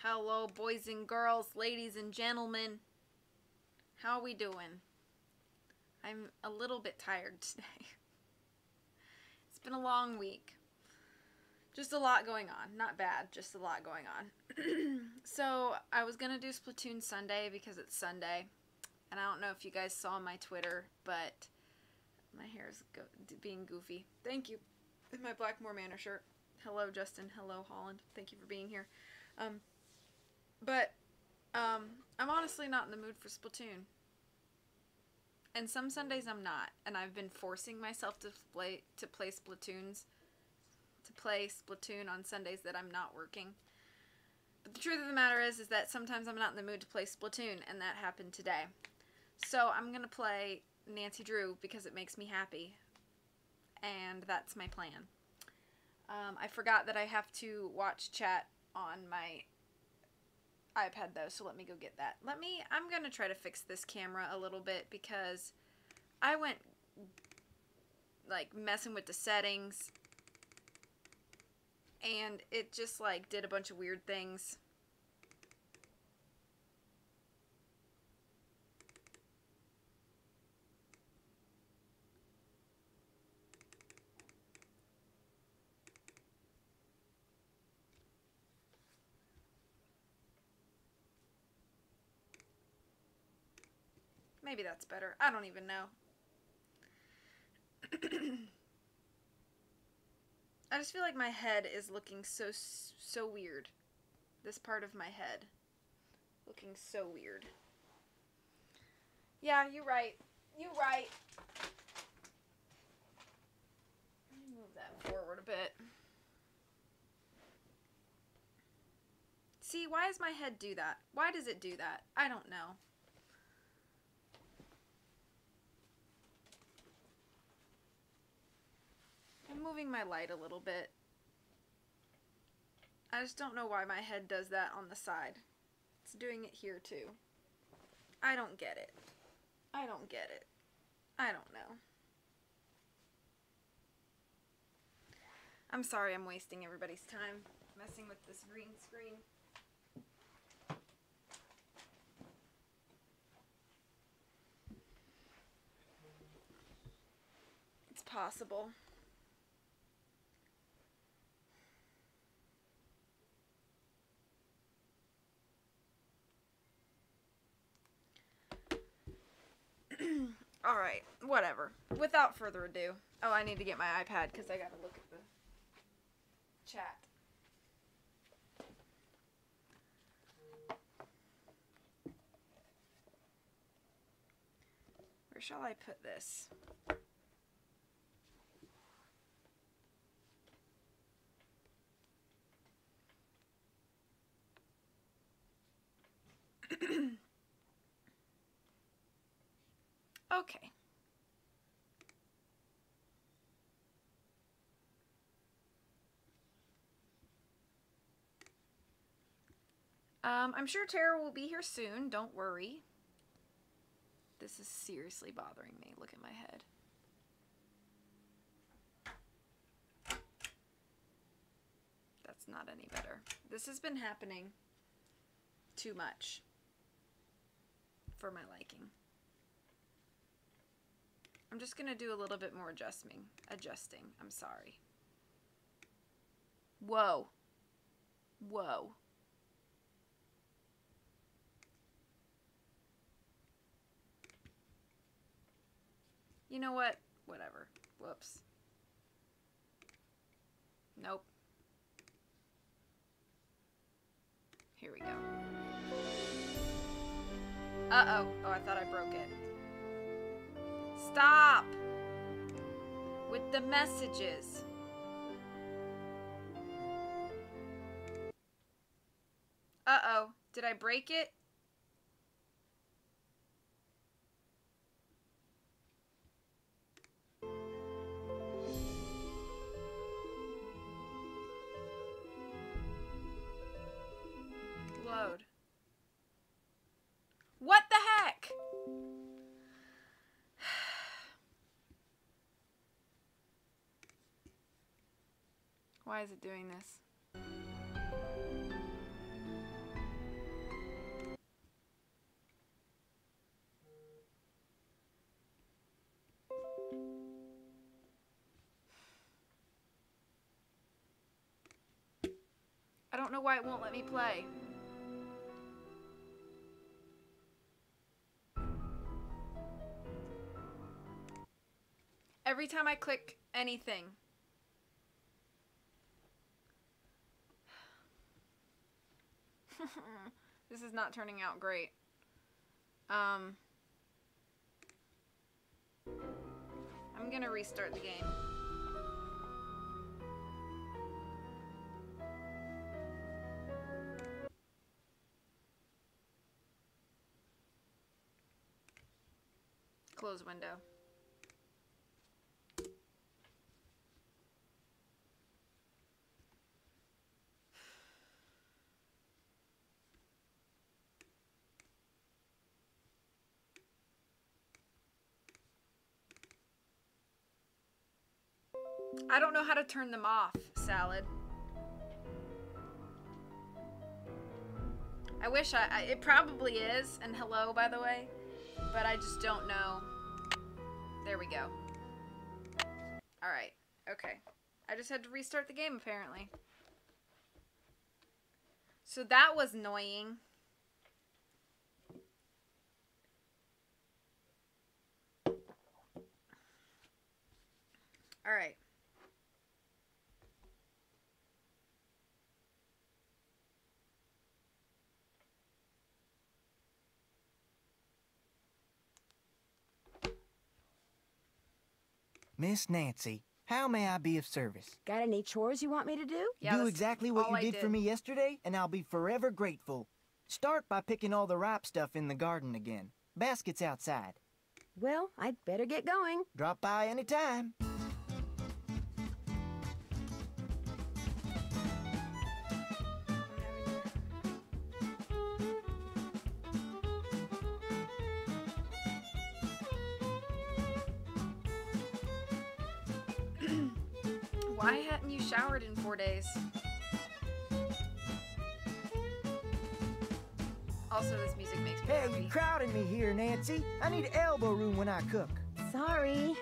Hello, boys and girls, ladies and gentlemen. How are we doing? I'm a little bit tired today. It's been a long week. Just a lot going on. Not bad, just a lot going on. So, I was going to do Splatoon Sunday because it's Sunday. And I don't know if you guys saw my Twitter, but my hair is being goofy. Thank you. In my Blackmore Manor shirt. Hello, Justin. Hello, Holland. Thank you for being here. I'm honestly not in the mood for Splatoon. And some Sundays I'm not. And I've been forcing myself to play Splatoon on Sundays that I'm not working. But the truth of the matter is that sometimes I'm not in the mood to play Splatoon, and that happened today. So I'm going to play Nancy Drew because it makes me happy. And that's my plan. I forgot that I have to watch chat on my iPad though, so let me go get that. I'm going to try to fix this camera a little bit because I went like messing with the settings and it just like did a bunch of weird things. Maybe that's better. I don't even know. I just feel like my head is looking so weird. This part of my head looking so weird. Yeah, you're right. You're right. Let me move that forward a bit. See, why does my head do that? Why does it do that? I don't know. I'm moving my light a little bit. I just don't know why my head does that on the side. It's doing it here too. I don't get it. I don't get it. I don't know. I'm sorry I'm wasting everybody's time messing with this green screen. It's possible. Alright, whatever. Without further ado. Oh, I need to get my iPad because I gotta look at the chat. Where shall I put this? Okay. I'm sure Tara will be here soon. Don't worry. This is seriously bothering me. Look at my head. That's not any better. This has been happening too much for my liking. I'm just going to do a little bit more adjusting. I'm sorry. Whoa. Whoa. You know what? Whatever. Whoops. Nope. Here we go. Uh-oh. Oh, I thought I broke it. Stop! With the messages. Uh-oh. Did I break it? Load. What the heck? Why is it doing this? don't know why it won't let me play. Every time I click anything. This is not turning out great. I'm gonna restart the game. Close window. I don't know how to turn them off, Salad. I wish it probably is, and hello, by the way, but I just don't know. There we go. Alright, okay. I just had to restart the game, apparently. So that was annoying. Alright. Miss Nancy, how may I be of service? Got any chores you want me to do? Yeah, do exactly what you did for me yesterday, and I'll be forever grateful. Start by picking all the ripe stuff in the garden again. Basket's outside. Well, I'd better get going. Drop by anytime. Why hadn't you showered in 4 days? Also, this music makes me happy. Hey, you crowding me here, Nancy. I need elbow room when I cook. Sorry.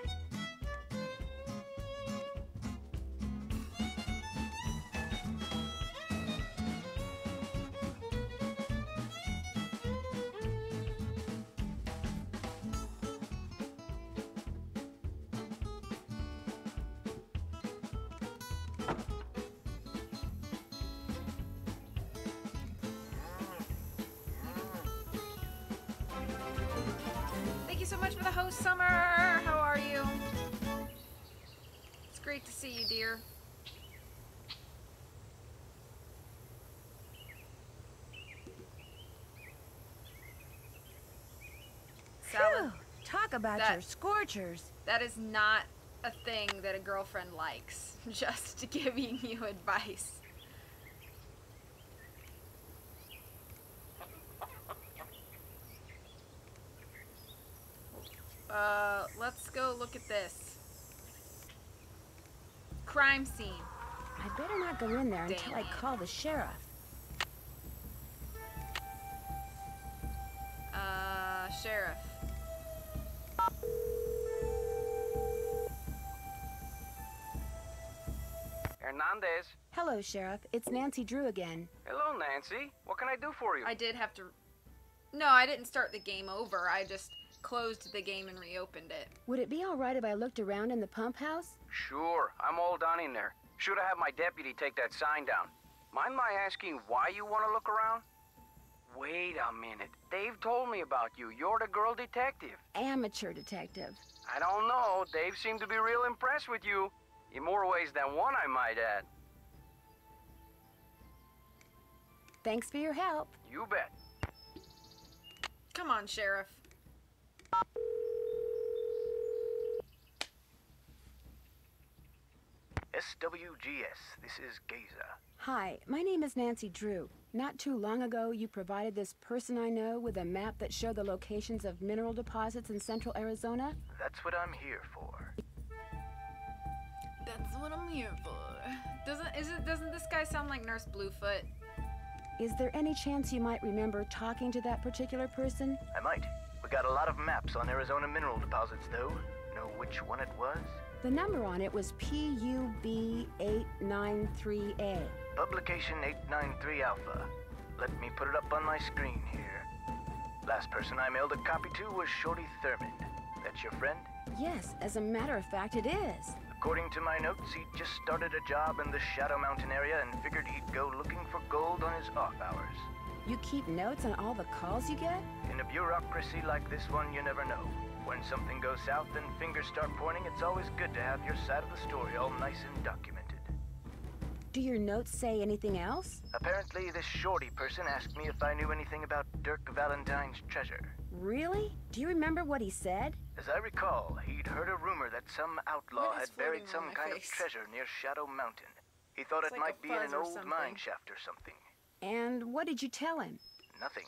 Thank you so much for the host, Summer. How are you? It's great to see you, dear. Salad. Phew, talk about your scorchers. That is not a thing that a girlfriend likes. Just giving you advice. Let's go look at this. Crime scene. I better not go in there until I call the sheriff. Sheriff. Hernandez. Hello, Sheriff. It's Nancy Drew again. Hello, Nancy. What can I do for you? I did have to... No, I didn't start the game over. I just closed the game and reopened it. Would it be all right if I looked around in the pump house? Sure. I'm all done in there. Should have had my deputy take that sign down. Mind my asking why you want to look around? Wait a minute. Dave told me about you. You're the girl detective. Amateur detective. I don't know. Dave seemed to be real impressed with you. In more ways than one, I might add. Thanks for your help. You bet. Come on, Sheriff. SWGS, this is Geza. Hi, my name is Nancy Drew. Not too long ago, you provided this person I know with a map that showed the locations of mineral deposits in central Arizona. That's what I'm here for. That's what I'm here for. Doesn't this guy sound like Nurse Bluefoot? Is there any chance you might remember talking to that particular person? I might. We got a lot of maps on Arizona mineral deposits, though. Know which one it was? The number on it was PUB893A. Publication 893 Alpha. Let me put it up on my screen here. Last person I mailed a copy to was Shorty Thurmond. That's your friend? Yes, as a matter of fact, it is. According to my notes, he just started a job in the Shadow Mountain area and figured he'd go looking for gold on his off hours. You keep notes on all the calls you get? In a bureaucracy like this one, you never know. When something goes south and fingers start pointing, it's always good to have your side of the story all nice and documented. Do your notes say anything else? Apparently, this Shorty person asked me if I knew anything about Dirk Valentine's treasure. Really? Do you remember what he said? As I recall, he'd heard a rumor that some outlaw What is had buried floating on some my kind face? of treasure near Shadow Mountain. He thought It's it like might a be in fuzz an or old something. mine shaft or something. And what did you tell him? Nothing.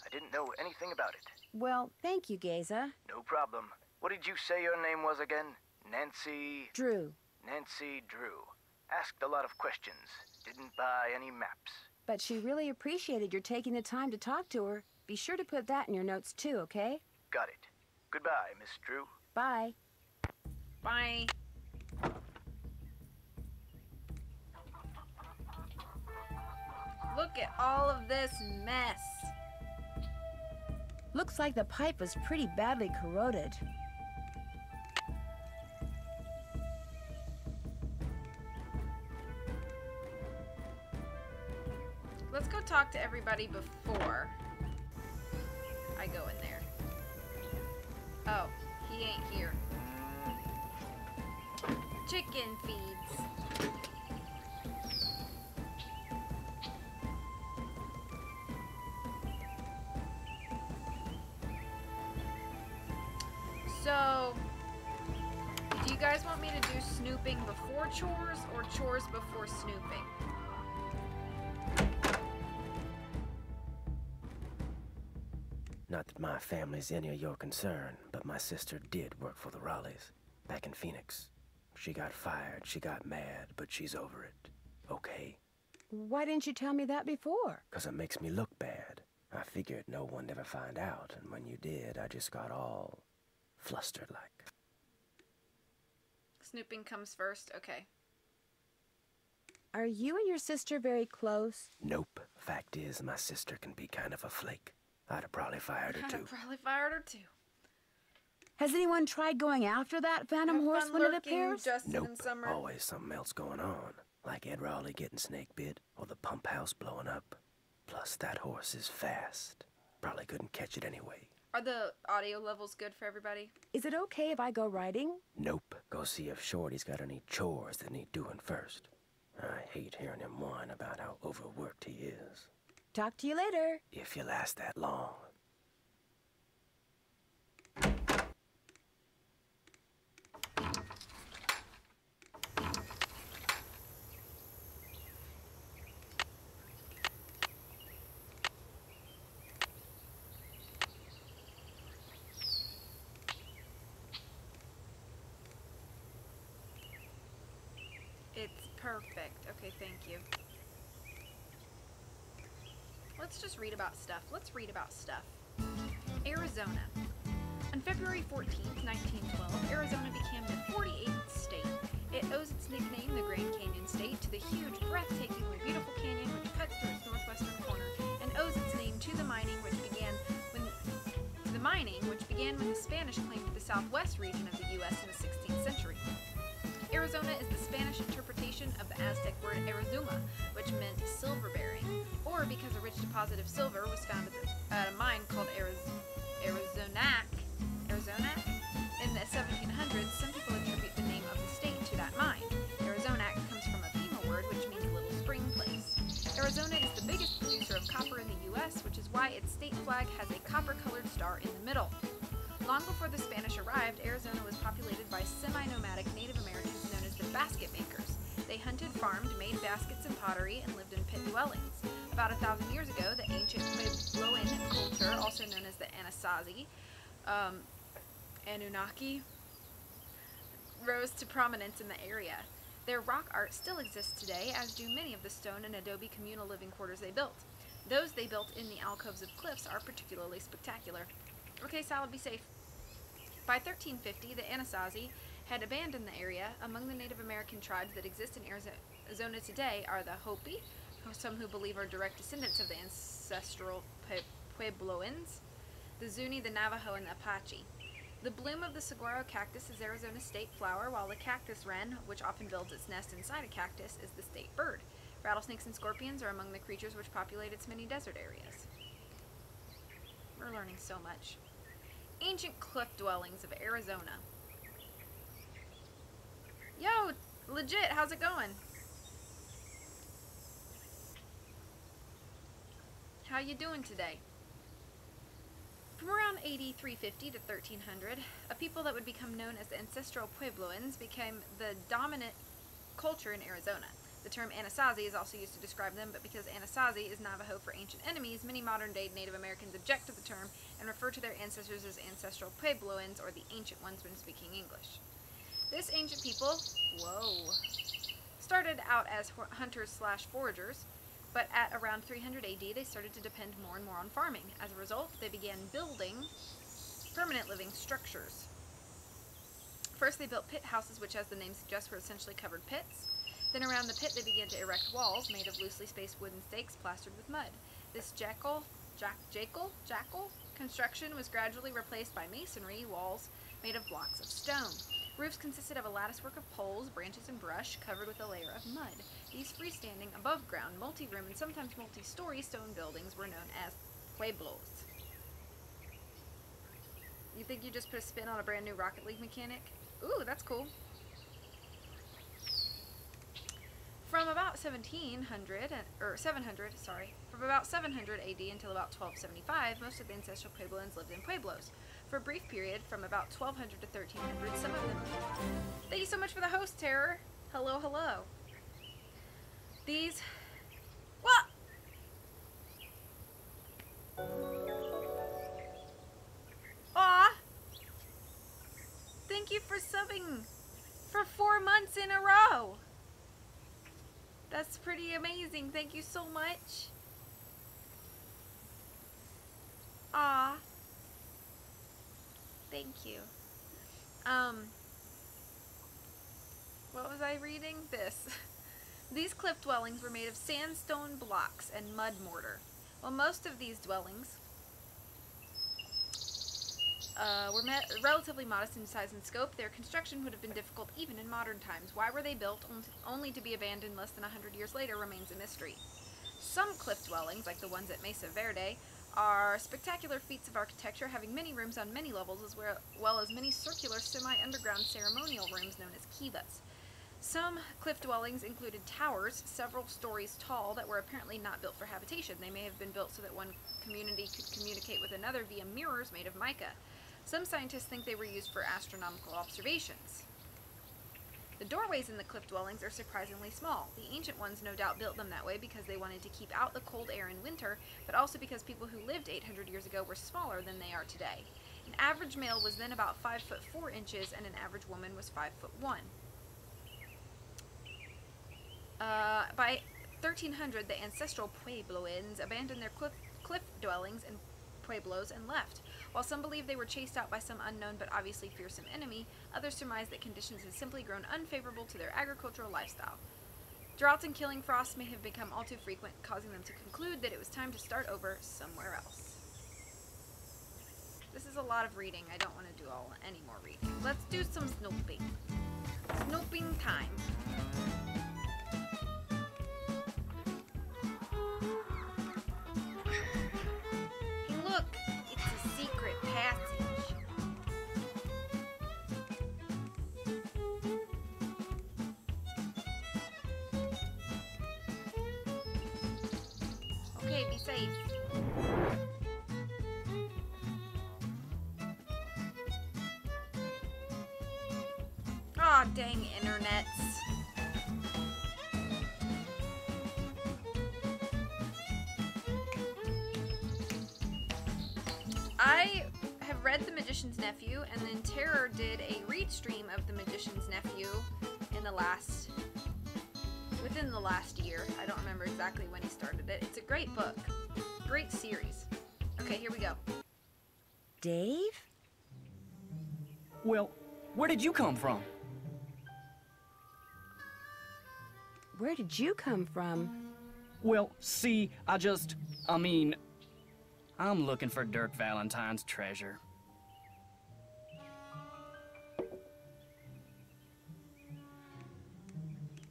I didn't know anything about it. Well, thank you, Geza. No problem. What did you say your name was again? Nancy... Drew. Nancy Drew. Asked a lot of questions. Didn't buy any maps. But she really appreciated your taking the time to talk to her. Be sure to put that in your notes too, okay? Got it. Goodbye, Miss Drew. Bye. Bye. Look at all of this mess. Looks like the pipe was pretty badly corroded. Let's go talk to everybody before I go in there. Oh, he ain't here. Chicken feeds. So, do you guys want me to do snooping before chores or chores before snooping? Not that my family's any of your concern, but my sister did work for the Raleighs, back in Phoenix. She got fired, she got mad, but she's over it. Okay? Why didn't you tell me that before? 'Cause it makes me look bad. I figured no one'd ever find out, and when you did, I just got all flustered like. Snooping comes first. Okay. Are you and your sister very close? Nope. Fact is, my sister can be kind of a flake. I'd have probably fired her I'd too. have probably fired her too. Has anyone tried going after that phantom Have horse fun when it lurking, appears? Justin Nope. and Summer. Always something else going on. Like Ed Raleigh getting snake bit, or the pump house blowing up. Plus, that horse is fast. Probably couldn't catch it anyway. Are the audio levels good for everybody? Is it okay if I go riding? Nope. Go see if Shorty's got any chores that need doing first. I hate hearing him whine about how overworked he is. Talk to you later. If you last that long. It's perfect. Okay, thank you. Let's just read about stuff. Let's read about stuff. Arizona. On February 14th, 1912, Arizona became the 48th state. It owes its nickname, the Grand Canyon State, to the huge, breathtakingly beautiful canyon which cuts through its northwestern corner, and owes its name to the mining which began when the Spanish claimed the southwest region of the U.S. in the 16th century. Arizona is the Spanish interpretation of the Aztec word Arizuma, which meant silver-bearing, or because a rich deposit of silver was found at a mine called Arizonac. In the 1700s, some people attribute the name of the state to that mine. Arizonac comes from a Pima word which means little spring place. Arizona is the biggest producer of copper in the U.S., which is why its state flag has a copper-colored star in the middle. Long before the Spanish arrived, Arizona was populated by semi-nomadic Native Americans known as the basket makers. They hunted, farmed, made baskets and pottery, and lived in pit dwellings. About 1,000 years ago, the ancient Puebloan culture, also known as the Anasazi, Anunnaki, rose to prominence in the area. Their rock art still exists today, as do many of the stone and adobe communal living quarters they built. Those they built in the alcoves of cliffs are particularly spectacular. Okay, Salad, be safe. By 1350, the Anasazi had abandoned the area. Among the Native American tribes that exist in Arizona today are the Hopi, some who believe are direct descendants of the ancestral Puebloans, the Zuni, the Navajo, and the Apache. The bloom of the saguaro cactus is Arizona's state flower, while the cactus wren, which often builds its nest inside a cactus, is the state bird. Rattlesnakes and scorpions are among the creatures which populate its many desert areas. We're learning so much. Ancient cliff dwellings of Arizona. Yo, legit, how's it going? How you doing today? From around AD 350 to 1300, a people that would become known as the ancestral Puebloans became the dominant culture in Arizona. The term Anasazi is also used to describe them, but because Anasazi is Navajo for ancient enemies, many modern-day Native Americans object to the term and refer to their ancestors as ancestral Puebloans, or the ancient ones when speaking English. This ancient people, started out as hunters/foragers, but at around 300 AD, they started to depend more and more on farming. As a result, they began building permanent living structures. First, they built pit houses, which, as the name suggests, were essentially covered pits. Then around the pit, they began to erect walls made of loosely spaced wooden stakes plastered with mud. This jackal construction was gradually replaced by masonry walls made of blocks of stone. Roofs consisted of a latticework of poles, branches, and brush covered with a layer of mud. These freestanding, above-ground, multi-room, and sometimes multi-story stone buildings were known as pueblos. You think you just put a spin on a brand new Rocket League mechanic? Ooh, that's cool. From about 700 AD until about 1275, most of the ancestral Puebloans lived in pueblos. For a brief period, from about 1200 to 1300, some of them... Thank you so much for the host, Terror. Hello, hello. These... What? Aw! Thank you for subbing for 4 months in a row. That's pretty amazing. Thank you so much. Ah, thank you. What was I reading? This. These cliff dwellings were made of sandstone blocks and mud mortar. While most of these dwellings were relatively modest in size and scope, their construction would have been difficult even in modern times. Why were they built only to be abandoned less than 100 years later remains a mystery. Some cliff dwellings, like the ones at Mesa Verde, are spectacular feats of architecture, having many rooms on many levels, as well as many circular semi-underground ceremonial rooms known as kivas. Some cliff dwellings included towers, several stories tall, that were apparently not built for habitation. They may have been built so that one community could communicate with another via mirrors made of mica. Some scientists think they were used for astronomical observations. The doorways in the cliff dwellings are surprisingly small. The ancient ones no doubt built them that way because they wanted to keep out the cold air in winter, but also because people who lived 800 years ago were smaller than they are today. An average male was then about 5 foot 4 inches, and an average woman was 5 foot 1. By 1300, the ancestral Puebloans abandoned their cliff dwellings and pueblos and left. While some believe they were chased out by some unknown but obviously fearsome enemy, others surmise that conditions had simply grown unfavorable to their agricultural lifestyle. Droughts and killing frosts may have become all too frequent, causing them to conclude that it was time to start over somewhere else. This is a lot of reading. I don't want to do any more reading. Let's do some snooping. Snooping time. Hey, look! It's a secret passage. Okay, be safe. Aw, dang internets. I have read The Magician's Nephew, and then Terror did a read stream of The Magician's Nephew within the last year. I don't remember exactly when he started it. It's a great book. Great series. Okay, here we go. Dave? Well, where did you come from? Where did you come from? Well, see, I'm looking for Dirk Valentine's treasure.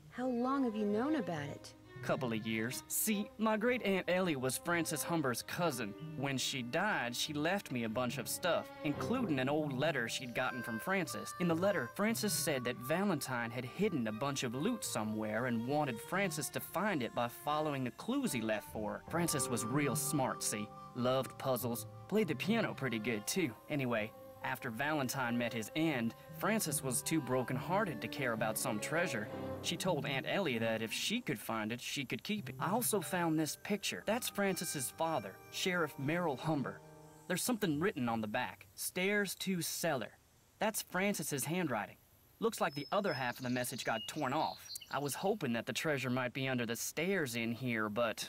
How long have you known about it? Couple of years. See, my great Aunt Ellie was Frances Humber's cousin. When she died, she left me a bunch of stuff, including an old letter she'd gotten from Frances. In the letter, Frances said that Valentine had hidden a bunch of loot somewhere and wanted Frances to find it by following the clues he left for her. Frances was real smart, see? Loved puzzles, played the piano pretty good too. Anyway, after Valentine met his end, Frances was too broken-hearted to care about some treasure. She told Aunt Ellie that if she could find it, she could keep it. I also found this picture. That's Frances's father, Sheriff Merrill Humber. There's something written on the back. Stairs to cellar. That's Frances's handwriting. Looks like the other half of the message got torn off. I was hoping that the treasure might be under the stairs in here, but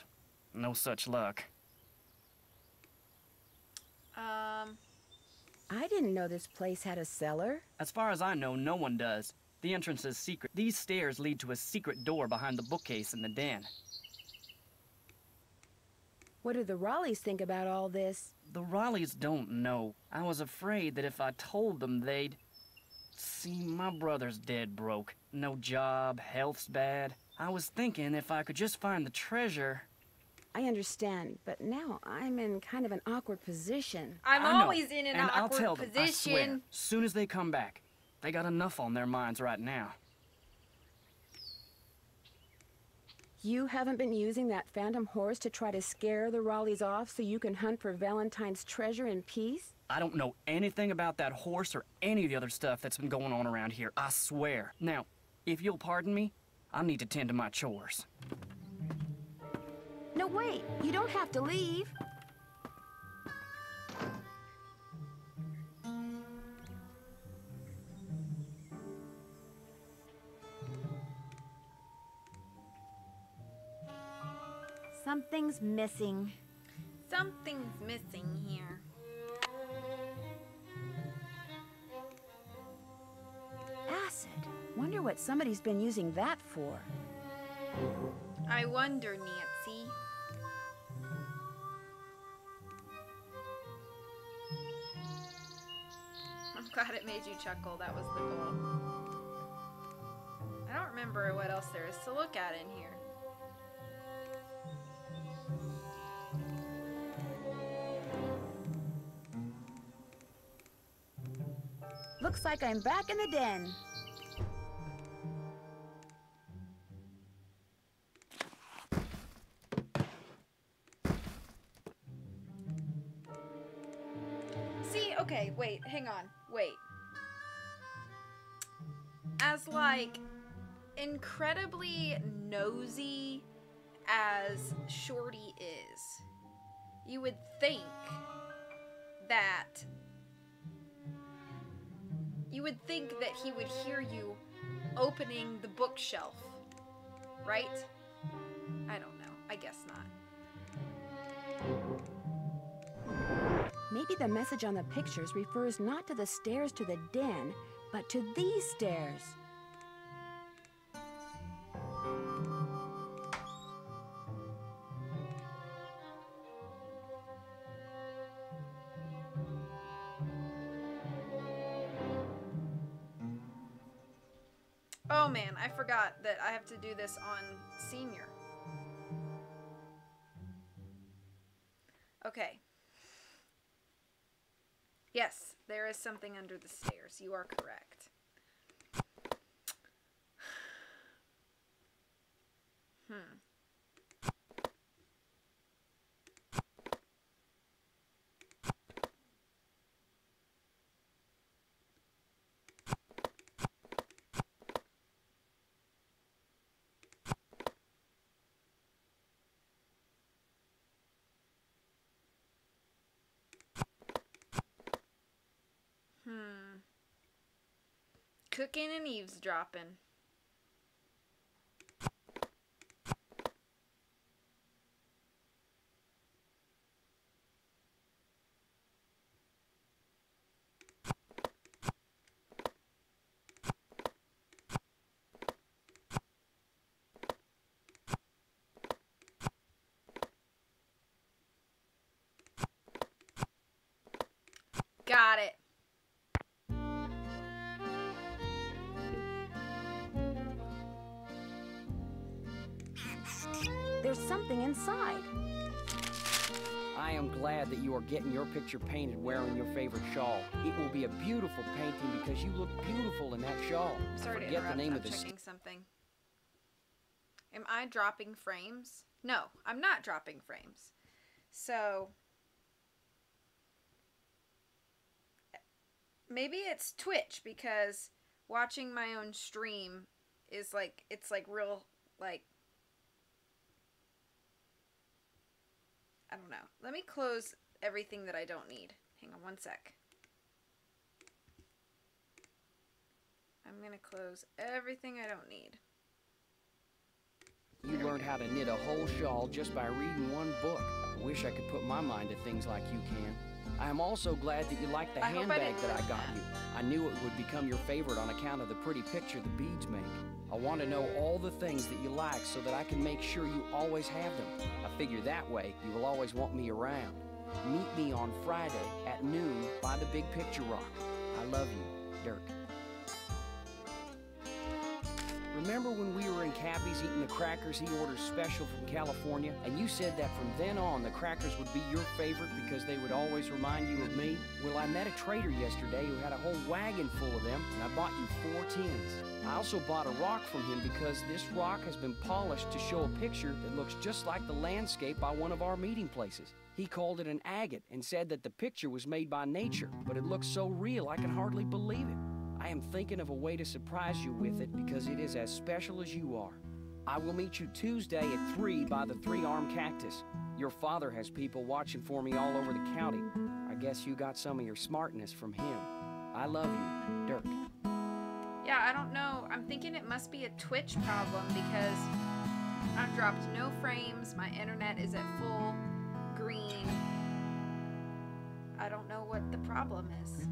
no such luck. I didn't know this place had a cellar. As far as I know, no one does. The entrance is secret. These stairs lead to a secret door behind the bookcase in the den. What do the Raleighs think about all this? The Raleighs don't know. I was afraid that if I told them, they'd... See, my brother's dead broke. No job, health's bad. I was thinking if I could just find the treasure... I understand, but now I'm in kind of an awkward position. I'm I know, always in an and I'll awkward tell them, I swear, position. soon as they come back. They got enough on their minds right now. You haven't been using that phantom horse to try to scare the Raleighs off so you can hunt for Valentine's treasure in peace? I don't know anything about that horse or any of the other stuff that's been going on around here, I swear. Now, if you'll pardon me, I need to tend to my chores. No, wait. You don't have to leave. Something's missing. Something's missing here. Acid. Wonder what somebody's been using that for. I wonder, Nancy. I'm glad it made you chuckle. That was the goal. I don't remember what else there is to look at in here. Looks like I'm back in the den. See, okay, wait, hang on, wait. As, like, incredibly nosy as Shorty is, you would think that he would hear you opening the bookshelf, right? I don't know. I guess not. Maybe the message on the pictures refers not to the stairs to the den, but to these stairs. Oh man, I forgot that I have to do this on Senior. Okay. Yes, there is something under the stairs. You are correct. Cooking and eavesdropping. Got it. There's something inside. I am glad that you are getting your picture painted wearing your favorite shawl. It will be a beautiful painting because you look beautiful in that shawl. I'm sorry to Forget interrupt. the name I'm of the checking something. Am I dropping frames? No, I'm not dropping frames. So maybe it's Twitch, because watching my own stream is like, it's like real, like, I don't know. Let me close everything that I don't need. Hang on one sec. I'm gonna close everything I don't need. You learned how to knit a whole shawl just by reading one book. I wish I could put my mind to things like you can. I am also glad that you like the I hope I handbag didn't that I ruin got that. you. I knew it would become your favorite on account of the pretty picture the beads make. I want to know all the things that you like so that I can make sure you always have them. I figure that way you will always want me around. Meet me on Friday at noon by the Big Picture Rock. I love you, Dirk. Remember when we were in Cabby's eating the crackers he orders special from California, and you said that from then on the crackers would be your favorite because they would always remind you of me? Well, I met a trader yesterday who had a whole wagon full of them, and I bought you 4 tins. I also bought a rock from him because this rock has been polished to show a picture that looks just like the landscape by one of our meeting places. He called it an agate and said that the picture was made by nature, but it looks so real I can hardly believe it. I am thinking of a way to surprise you with it because it is as special as you are. I will meet you Tuesday at 3 by the 3-armed cactus. Your father has people watching for me all over the county. I guess you got some of your smartness from him. I love you, Dirk. Yeah, I don't know. I'm thinking it must be a Twitch problem because I've dropped no frames. My internet is at full green. I don't know what the problem is.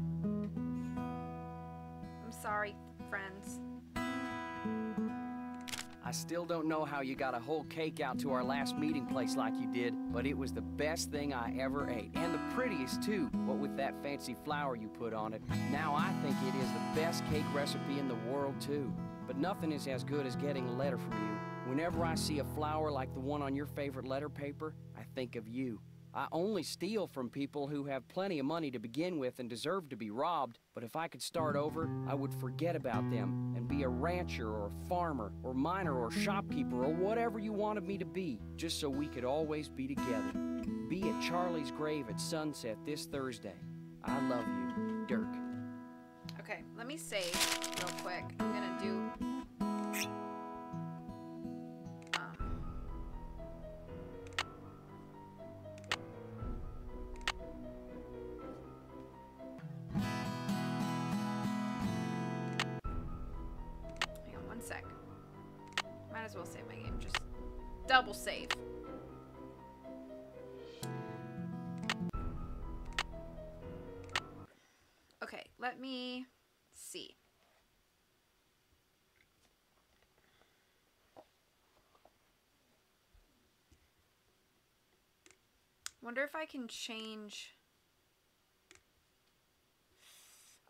I'm sorry, friends. I still don't know how you got a whole cake out to our last meeting place like you did, but it was the best thing I ever ate. And the prettiest, too, what with that fancy flower you put on it. Now I think it is the best cake recipe in the world, too. But nothing is as good as getting a letter from you. Whenever I see a flower like the one on your favorite letter paper, I think of you. I only steal from people who have plenty of money to begin with and deserve to be robbed, but if I could start over, I would forget about them and be a rancher or a farmer or miner or shopkeeper or whatever you wanted me to be, just so we could always be together. Be at Charlie's grave at sunset this Thursday. I love you, Dirk. Okay, let me save real quick. I'm gonna do hang on one sec. Might as well save my game. Just double save. Okay, let me see. Wonder if I can change.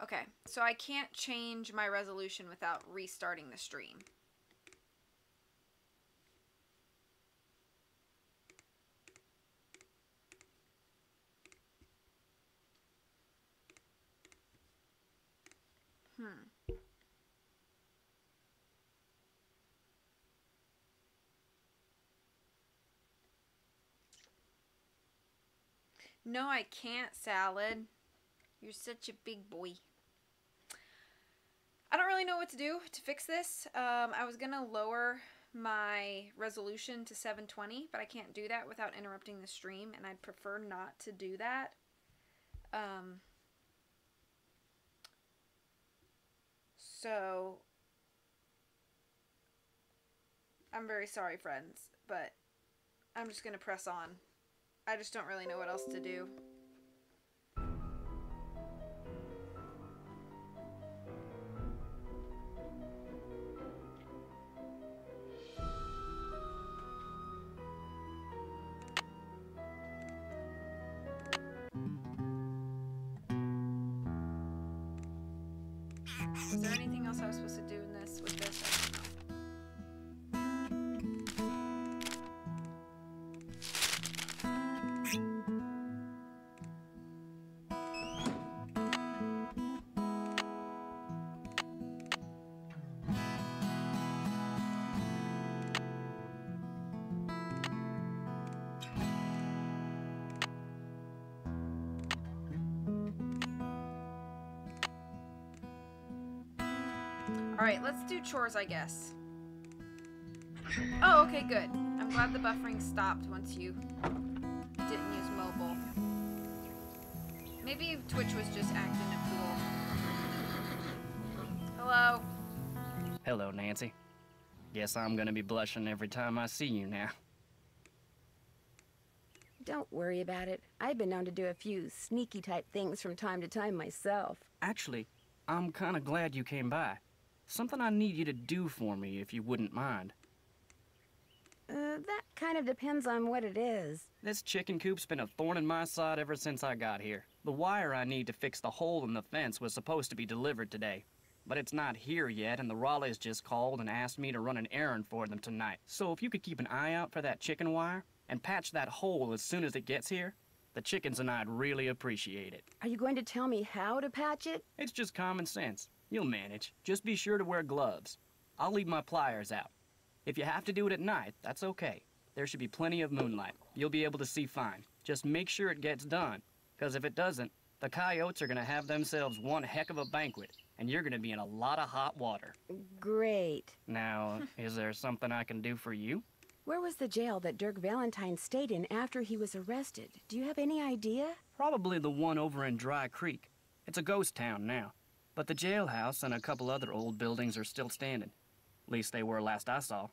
Okay, so I can't change my resolution without restarting the stream. No, I can't, Salad. You're such a big boy. I don't really know what to do to fix this. I was going to lower my resolution to 720, but I can't do that without interrupting the stream, and I'd prefer not to do that. So, I'm very sorry, friends, but I'm just going to press on. I just don't really know what else to do. Was there anything else I was supposed to do in this with this? I don't know. Alright, let's do chores, I guess. Oh, okay, good. I'm glad the buffering stopped once you didn't use mobile. Maybe Twitch was just acting a fool. Hello? Hello, Nancy. Guess I'm gonna be blushing every time I see you now. Don't worry about it. I've been known to do a few sneaky type things from time to time myself. Actually, I'm kinda glad you came by. Something I need you to do for me, if you wouldn't mind. That kind of depends on what it is. This chicken coop's been a thorn in my side ever since I got here. The wire I need to fix the hole in the fence was supposed to be delivered today. But it's not here yet, and the Raleighs just called and asked me to run an errand for them tonight. So if you could keep an eye out for that chicken wire, and patch that hole as soon as it gets here, the chickens and I'd really appreciate it. Are you going to tell me how to patch it? It's just common sense. You'll manage. Just be sure to wear gloves. I'll leave my pliers out. If you have to do it at night, that's okay. There should be plenty of moonlight. You'll be able to see fine. Just make sure it gets done, because if it doesn't, the coyotes are gonna have themselves one heck of a banquet, and you're gonna be in a lot of hot water. Great. Now, is there something I can do for you? Where was the jail that Dirk Valentine stayed in after he was arrested? Do you have any idea? Probably the one over in Dry Creek. It's a ghost town now. But the jailhouse and a couple other old buildings are still standing. At least they were last I saw.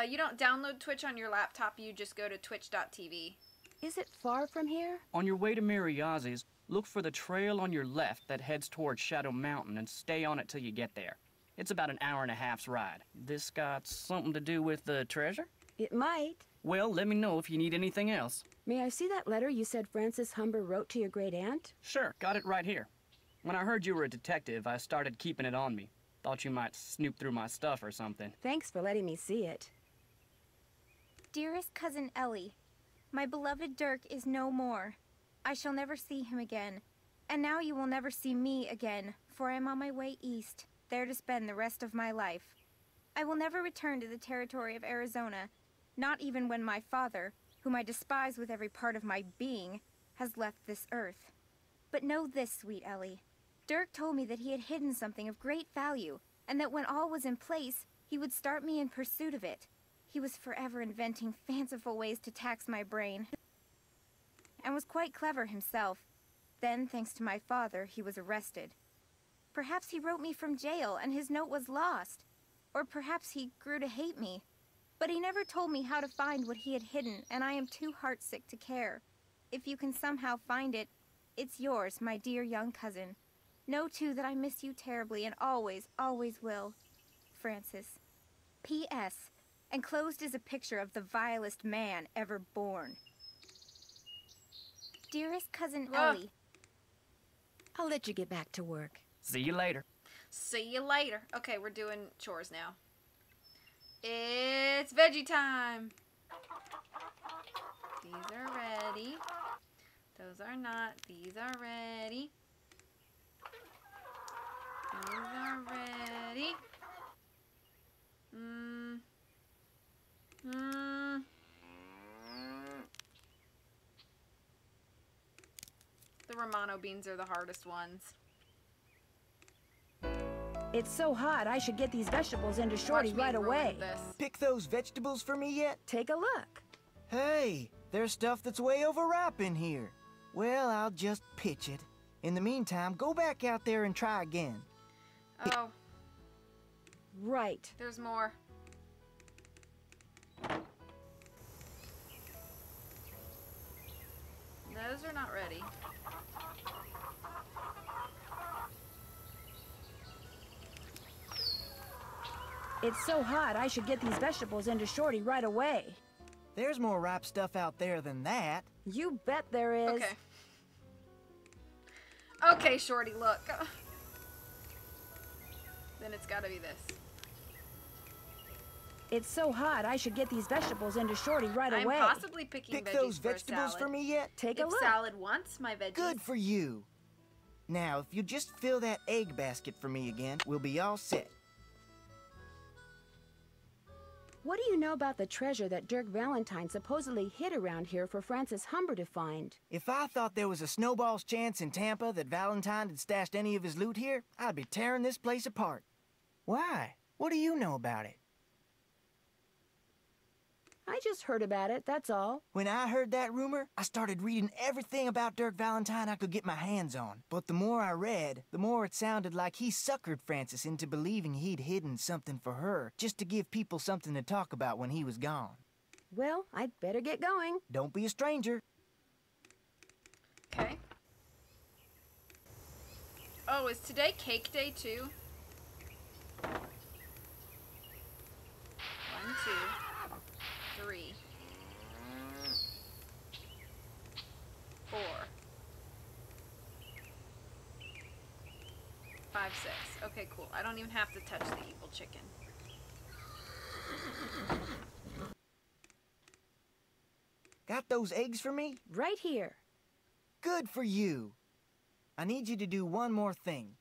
You don't download Twitch on your laptop, you just go to twitch.tv. Is it far from here? On your way to Mariazzi's, look for the trail on your left that heads towards Shadow Mountain and stay on it till you get there. It's about an hour and a half's ride. This got something to do with the treasure? It might. Well, let me know if you need anything else. May I see that letter you said Francis Humber wrote to your great-aunt? Sure, got it right here. When I heard you were a detective, I started keeping it on me. Thought you might snoop through my stuff or something. Thanks for letting me see it. Dearest Cousin Ellie, my beloved Dirk is no more. I shall never see him again. And now you will never see me again, for I am on my way east, there to spend the rest of my life. I will never return to the territory of Arizona, not even when my father, whom I despise with every part of my being, has left this earth. But know this, sweet Ellie. Dirk told me that he had hidden something of great value, and that when all was in place, he would start me in pursuit of it. He was forever inventing fanciful ways to tax my brain, and was quite clever himself. Then, thanks to my father, he was arrested. Perhaps he wrote me from jail, and his note was lost. Or perhaps he grew to hate me. But he never told me how to find what he had hidden, and I am too heartsick to care. If you can somehow find it, it's yours, my dear young cousin. Know, too, that I miss you terribly and always, always will. Francis. P.S. Enclosed is a picture of the vilest man ever born. Dearest Cousin Ellie. I'll let you get back to work. See you later. See you later. Okay, we're doing chores now. It's veggie time. These are ready. Those are not. These are ready. Those are ready. The Romano beans are the hardest ones. It's so hot, I should get these vegetables into Shorty Watch me right ruin away. this. Pick those vegetables for me yet? Take a look. Hey, there's stuff that's way overripe in here. Well, I'll just pitch it. In the meantime, go back out there and try again. Oh, Right. there's more. Those are not ready. It's so hot, I should get these vegetables into Shorty right away. There's more ripe stuff out there than that. You bet there is. Okay. Okay, Shorty, look. Then it's gotta be this. It's so hot, I should get these vegetables into Shorty right I'm away. possibly picking Pick veggies those for a vegetables salad. for me yet? Take a If look. salad wants my veggies. Good for you. Now, if you just fill that egg basket for me again, we'll be all set. What do you know about the treasure that Dirk Valentine supposedly hid around here for Francis Humber to find? If I thought there was a snowball's chance in Tampa that Valentine had stashed any of his loot here, I'd be tearing this place apart. Why? What do you know about it? I just heard about it, that's all. When I heard that rumor, I started reading everything about Dirk Valentine I could get my hands on. But the more I read, the more it sounded like he suckered Francis into believing he'd hidden something for her, just to give people something to talk about when he was gone. Well, I'd better get going. Don't be a stranger. Okay. Oh, is today cake day too? 1, 2, 3, 4, 5, 6. Okay, cool. I don't even have to touch the evil chicken. Got those eggs for me? Right here. Good for you. I need you to do one more thing.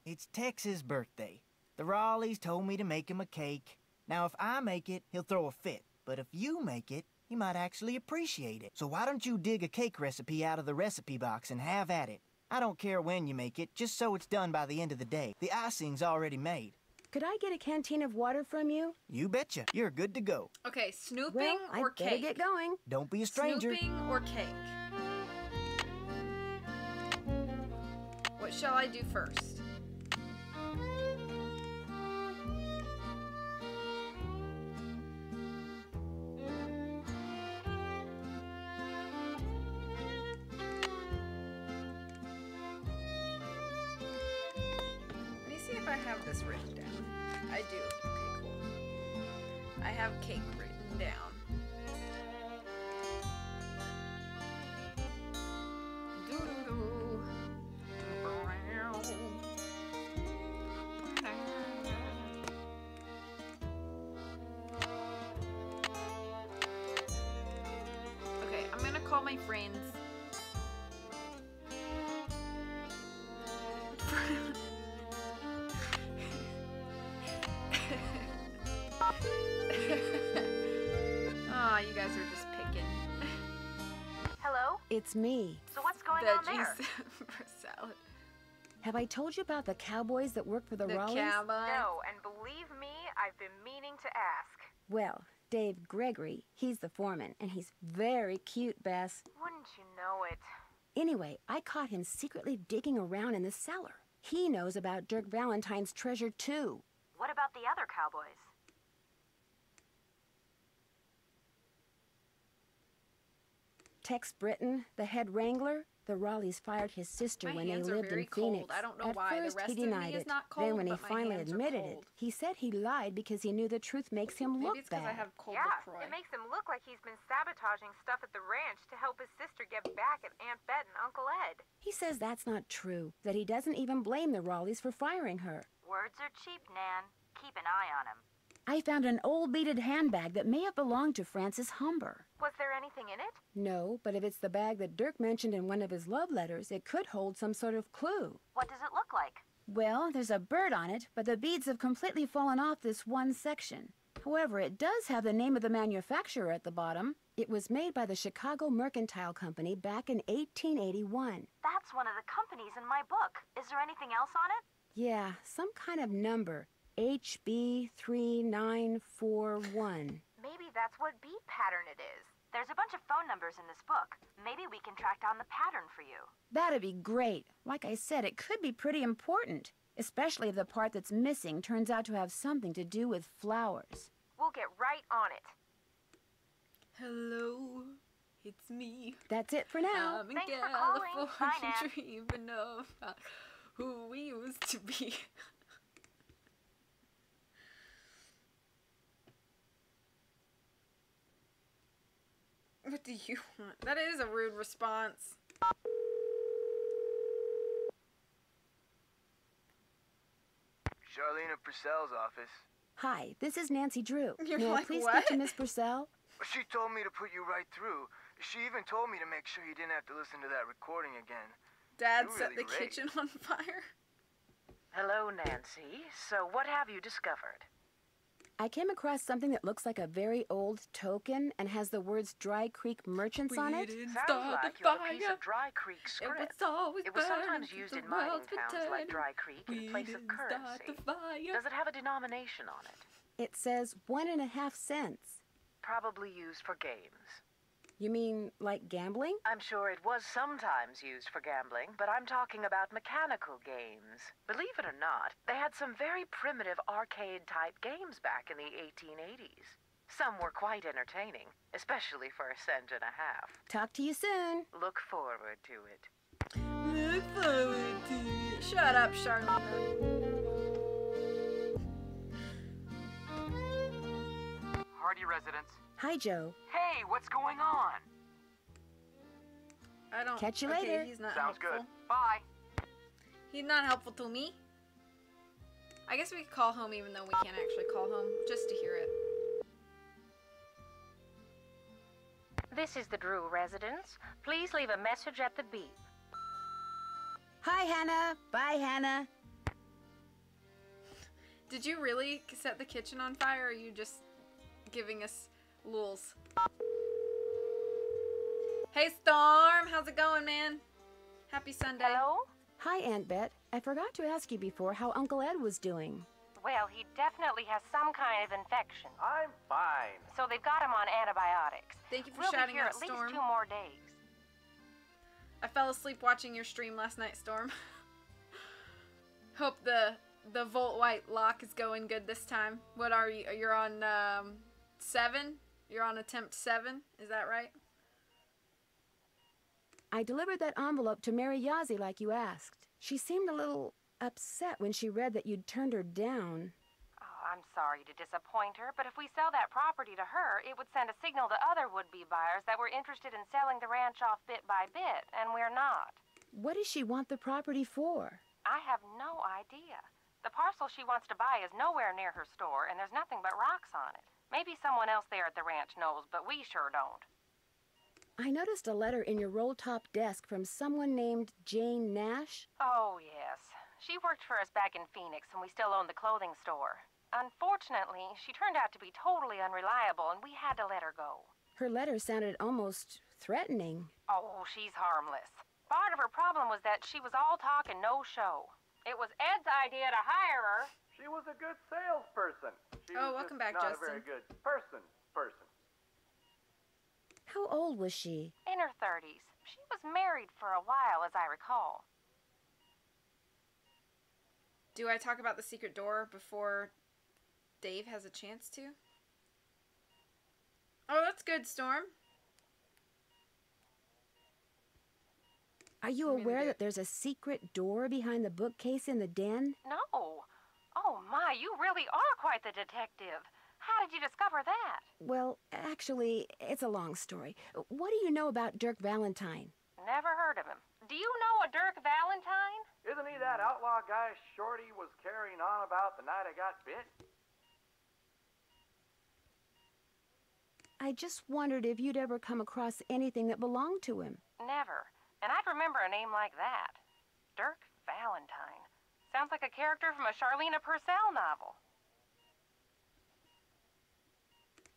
It's Tex's birthday. The Raleighs told me to make him a cake. Now, if I make it, he'll throw a fit. But if you make it, he might actually appreciate it. So why don't you dig a cake recipe out of the recipe box and have at it? I don't care when you make it, just so it's done by the end of the day. The icing's already made. Could I get a canteen of water from you? You betcha. You're good to go. Okay, snooping Well, or I'd better cake? get going. Don't be a stranger. Snooping or cake? What shall I do first? Let me see if I have this written down. I do. Okay, cool. I have cake written down. Doo-doo-doo. Okay, I'm gonna call my friends. Aw, you guys are just picking Hello? It's me. So what's going on there? veggies for salad. Have I told you about the cowboys that work for the The Raleighs? cowboy. No, and believe me, I've been meaning to ask. Well, Dave Gregory, he's the foreman, and he's very cute, Bess. Wouldn't you know it? Anyway, I caught him secretly digging around in the cellar. He knows about Dirk Valentine's treasure, too. What about the other cowboys? Tex Britton, the head wrangler, the Raleighs fired his sister My when they hands are lived very in Phoenix. cold. I don't know At why. The first, rest he of me denied is it. not Then cold, when he but my finally hands are admitted it, cold. he said he lied because he knew the truth makes him Maybe look it's because bad. I have cold Yeah, LaCroix. it makes him look like he's been sabotaging stuff at the ranch to help his sister get back at Aunt Bet and Uncle Ed. He says that's not true, that he doesn't even blame the Raleighs for firing her. Words are cheap, Nan. Keep an eye on him. I found an old beaded handbag that may have belonged to Francis Humber. Was there anything in it? No, but if it's the bag that Dirk mentioned in one of his love letters, it could hold some sort of clue. What does it look like? Well, there's a bird on it, but the beads have completely fallen off this one section. However, it does have the name of the manufacturer at the bottom. It was made by the Chicago Mercantile Company back in 1881. That's one of the companies in my book. Is there anything else on it? Yeah, some kind of number. HB3941. Maybe that's what beat pattern it is. There's a bunch of phone numbers in this book. Maybe we can track down the pattern for you. That'd be great. Like I said, it could be pretty important, especially if the part that's missing turns out to have something to do with flowers. We'll get right on it. Hello, it's me. That's it for now. I'm in Thanks for calling. Bye, California Nan. dreaming of who we used to be. What do you want? That is a rude response. Charlene Purcell's office. Hi, this is Nancy Drew. You're May I like, please what? speak to Miss Purcell? She told me to put you right through. She even told me to make sure you didn't have to listen to that recording again. Dad You set really the rave. kitchen on fire. Hello, Nancy. So what have you discovered? I came across something that looks like a very old token and has the words Dry Creek Merchants on it. Sounds like you have a piece of Dry Creek script. It was sometimes used in mining towns like Dry Creek in place of currency. Does it have a denomination on it? It says 1.5 cents. Probably used for games. You mean like gambling? I'm sure it was sometimes used for gambling, but I'm talking about mechanical games. Believe it or not, they had some very primitive arcade-type games back in the 1880s. Some were quite entertaining, especially for $1.50 cents. Talk to you soon. Look forward to it. Look forward to it. Shut up, Charlene. Hardy residents. Hi, Joe. Hey, what's going on? I don't. Catch you okay, later. He's not Sounds helpful. good. Bye. He's not helpful to me. I guess we could call home even though we can't actually call home, just to hear it. This is the Drew residence. Please leave a message at the beep. Hi, Hannah. Bye, Hannah. Did you really set the kitchen on fire, or are you just giving us lulz? Hey, Storm. How's it going, man? Happy Sunday. Hello? Hi, Aunt Bet. I forgot to ask you before how Uncle Ed was doing. Well, he definitely has some kind of infection. I'm fine. So they've got him on antibiotics. Thank you for We'll be shouting here out, at least Storm. 2 more days. I fell asleep watching your stream last night, Storm. Hope the Volt White lock is going good this time. What are you? You're on 7? You're on attempt 7? Is that right? I delivered that envelope to Mary Yazzie like you asked. She seemed a little upset when she read that you'd turned her down. Oh, I'm sorry to disappoint her, but if we sell that property to her, it would send a signal to other would-be buyers that we're interested in selling the ranch off bit by bit, and we're not. What does she want the property for? I have no idea. The parcel she wants to buy is nowhere near her store, and there's nothing but rocks on it. Maybe someone else there at the ranch knows, but we sure don't. I noticed a letter in your roll-top desk from someone named Jane Nash. Oh, yes. She worked for us back in Phoenix when we still owned the clothing store. Unfortunately, she turned out to be totally unreliable, and we had to let her go. Her letter sounded almost threatening. Oh, she's harmless. Part of her problem was that she was all talk and no show. It was Ed's idea to hire her. She was a good salesperson. She Oh, was welcome just back, not Justin. a very good person. How old was she? In her 30s. She was married for a while, as I recall. Do I talk about the secret door before Dave has a chance to? Oh, that's good, Storm. Are you I'm gonna aware do that it. there's a secret door behind the bookcase in the den? No. Oh, my, you really are quite the detective. How did you discover that? Well, actually, it's a long story. What do you know about Dirk Valentine? Never heard of him. Do you know a Dirk Valentine? Isn't he that outlaw guy Shorty was carrying on about the night I got bit? I just wondered if you'd ever come across anything that belonged to him. Never. And I'd remember a name like that. Dirk Valentine. Sounds like a character from a Charlene Purcell novel.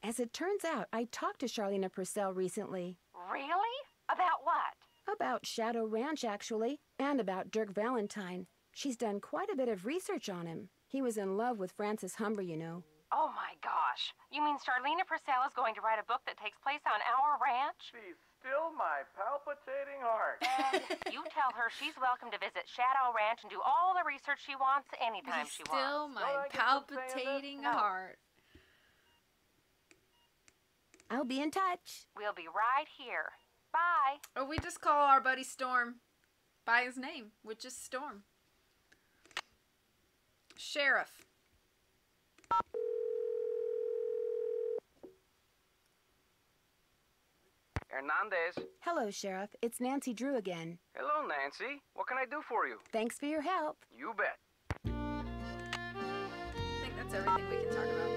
As it turns out, I talked to Charlene Purcell recently. Really? About what? About Shadow Ranch, actually, and about Dirk Valentine. She's done quite a bit of research on him. He was in love with Frances Humber, you know. Oh my gosh. You mean Charlene Purcell is going to write a book that takes place on our ranch? She's still my palpitating heart. And you tell her she's welcome to visit Shadow Ranch and do all the research she wants anytime she Still wants. my Don't I get for saying this? palpitating No. heart. I'll be in touch. We'll be right here. Bye. Oh, we just call our buddy Storm by his name, which is Storm. Sheriff. Hernandez. Hello, Sheriff. It's Nancy Drew again. Hello, Nancy. What can I do for you? Thanks for your help. You bet. That's everything we can talk about.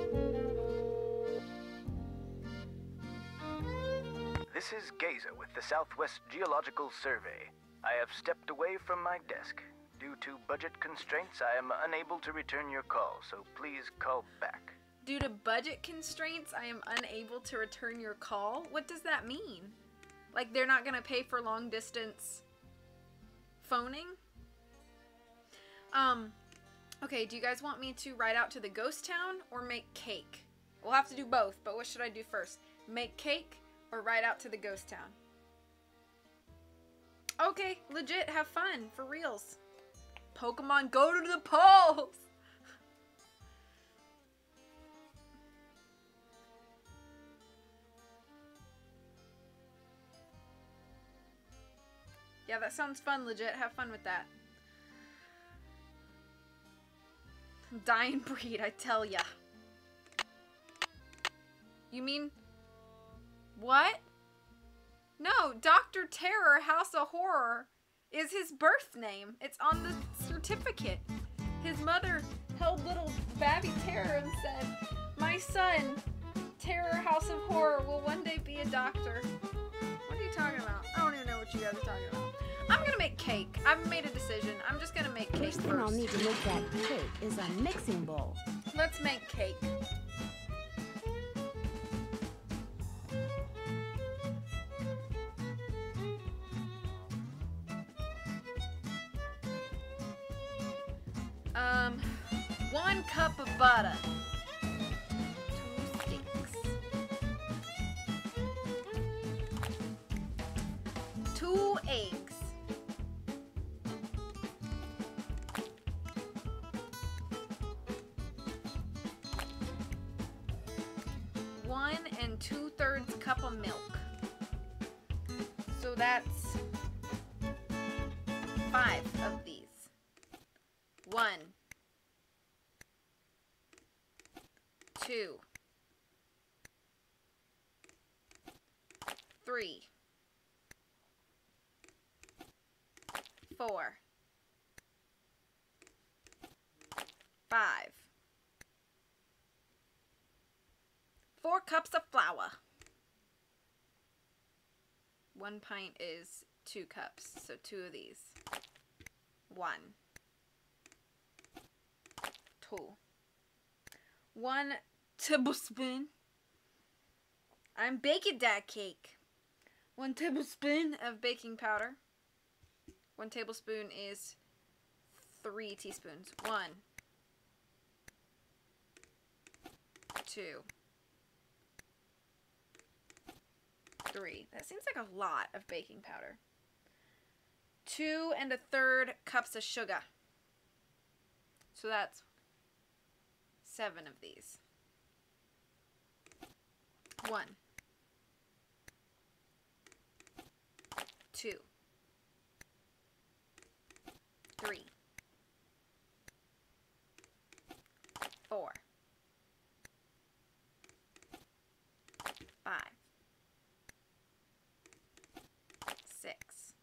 This is Gazer with the Southwest Geological Survey. I have stepped away from my desk. Due to budget constraints, I am unable to return your call, so please call back. Due to budget constraints, I am unable to return your call? What does that mean? Like they're not gonna pay for long distance phoning? Okay, do you guys want me to ride out to the ghost town or make cake? We'll have to do both, but what should I do first? Make cake or ride out to the ghost town? Okay, legit, have fun, for reals. Pokemon, go to the polls! Yeah, that sounds fun, legit. Have fun with that. Dying breed, I tell ya. You mean... what? No, Dr. Terror, House of Horror is his birth name. It's on the certificate. His mother held little Babby Terror and said, "My son, Terror, House of Horror, will one day be a doctor." What are you talking about? I don't even know what you guys are talking about. I'm gonna make cake. I've made a decision. I'm just gonna make cake First thing I'll need to make that cake is a mixing bowl. Let's make cake. One cup of butter. 2 sticks. 2 eggs. 1 2/3 cup of milk. So that's 5 of these. 1, 2, 3, 4, 5. 4 cups of flour. 1 pint is 2 cups, so 2 of these. 1, 2. 1 tablespoon. I'm baking that cake. 1 tablespoon of baking powder. 1 tablespoon is 3 teaspoons. 1, 2, 3. That seems like a lot of baking powder. 2 1/3 cups of sugar. So that's 7 of these. 1, 2, 3, 4, 5, 6,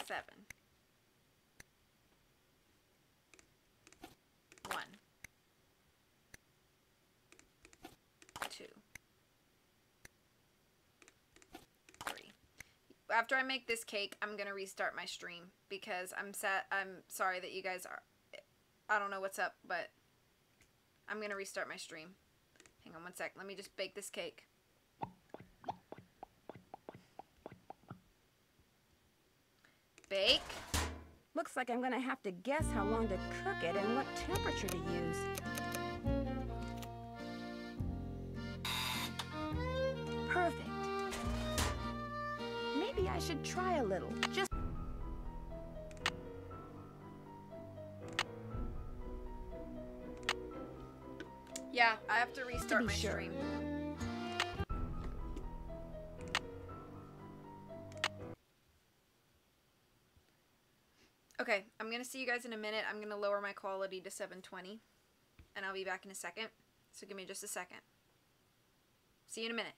7, 1, 2, 3. After I make this cake, I'm gonna restart my stream because I'm sorry that you guys are. I don't know what's up, but I'm gonna restart my stream. Hang on 1 sec. Let me just bake this cake. Bake. Looks like I'm gonna have to guess how long to cook it and what temperature to use. Perfect. Maybe I should try a little. Just yeah, I have to restart my sure. stream. Okay, I'm gonna see you guys in a minute. I'm gonna lower my quality to 720, and I'll be back in a second. So give me just a second. See you in a minute.